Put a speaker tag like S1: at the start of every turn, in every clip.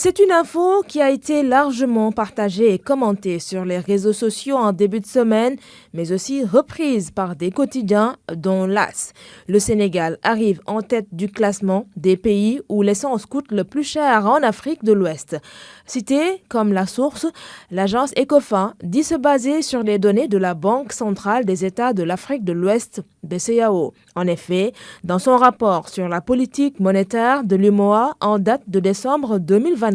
S1: C'est une info qui a été largement partagée et commentée sur les réseaux sociaux en début de semaine, mais aussi reprise par des quotidiens dont l'AS. Le Sénégal arrive en tête du classement des pays où l'essence coûte le plus cher en Afrique de l'Ouest. Cité comme la source, l'agence Ecofin dit se baser sur les données de la Banque centrale des États de l'Afrique de l'Ouest, BCEAO. En effet, dans son rapport sur la politique monétaire de l'UEMOA en date de décembre 2024,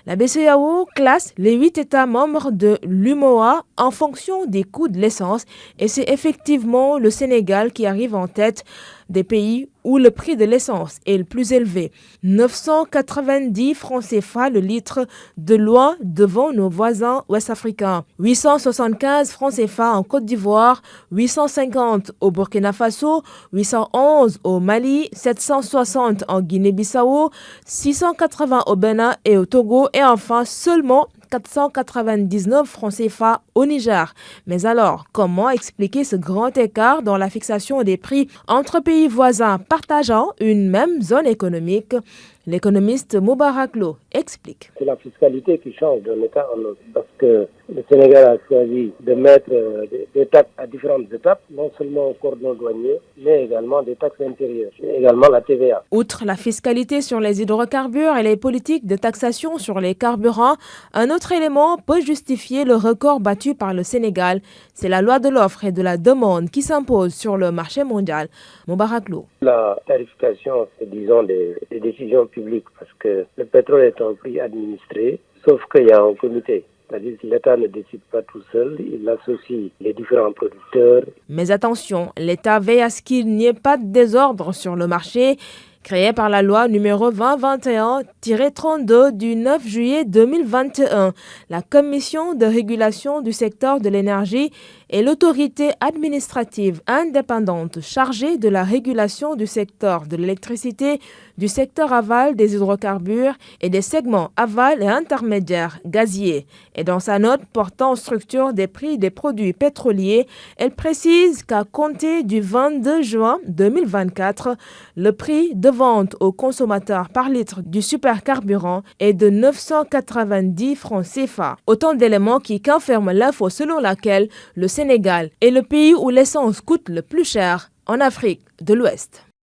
S1: la BCEAO classe les 8 États membres de l'UEMOA en fonction des coûts de l'essence et c'est effectivement le Sénégal qui arrive en tête des pays où le prix de l'essence est le plus élevé. 990 francs CFA le litre, de loin devant nos voisins ouest-africains. 875 francs CFA en Côte d'Ivoire, 850 au Burkina Faso, 811 au Mali, 760 en Guinée-Bissau, 680 au Bénin et au Togo et enfin seulement 499 francs CFA au Niger. Mais alors, comment expliquer ce grand écart dans la fixation des prix entre pays voisins partageant une même zone économique? L'économiste Moubarak Lo explique.
S2: C'est la fiscalité qui change d'un État en autre parce que le Sénégal a choisi de mettre des taxes à différentes étapes, non seulement au cordon douanier, mais également des taxes intérieures, et également la TVA.
S1: Outre la fiscalité sur les hydrocarbures et les politiques de taxation sur les carburants, un autre élément peut justifier le record battu par le Sénégal. C'est la loi de l'offre et de la demande qui s'impose sur le marché mondial. Moubarak Lo.
S2: La tarification, c'est disons des décisions publiques parce que le pétrole est un prix administré, sauf qu'il y a un comité. C'est-à-dire que l'État ne décide pas tout seul, il associe les différents producteurs.
S1: Mais attention, l'État veille à ce qu'il n'y ait pas de désordre sur le marché. Créée par la loi numéro 2021-32 du 9 juillet 2021, la Commission de régulation du secteur de l'énergie est l'autorité administrative indépendante chargée de la régulation du secteur de l'électricité, du secteur aval des hydrocarbures et des segments aval et intermédiaires gaziers. Et dans sa note portant structure des prix des produits pétroliers, elle précise qu'à compter du 22 juin 2024, le prix de vente aux consommateurs par litre du supercarburant est de 990 francs CFA. Autant d'éléments qui confirment l'info selon laquelle le Sénégal est le pays où l'essence coûte le plus cher en Afrique de l'Ouest.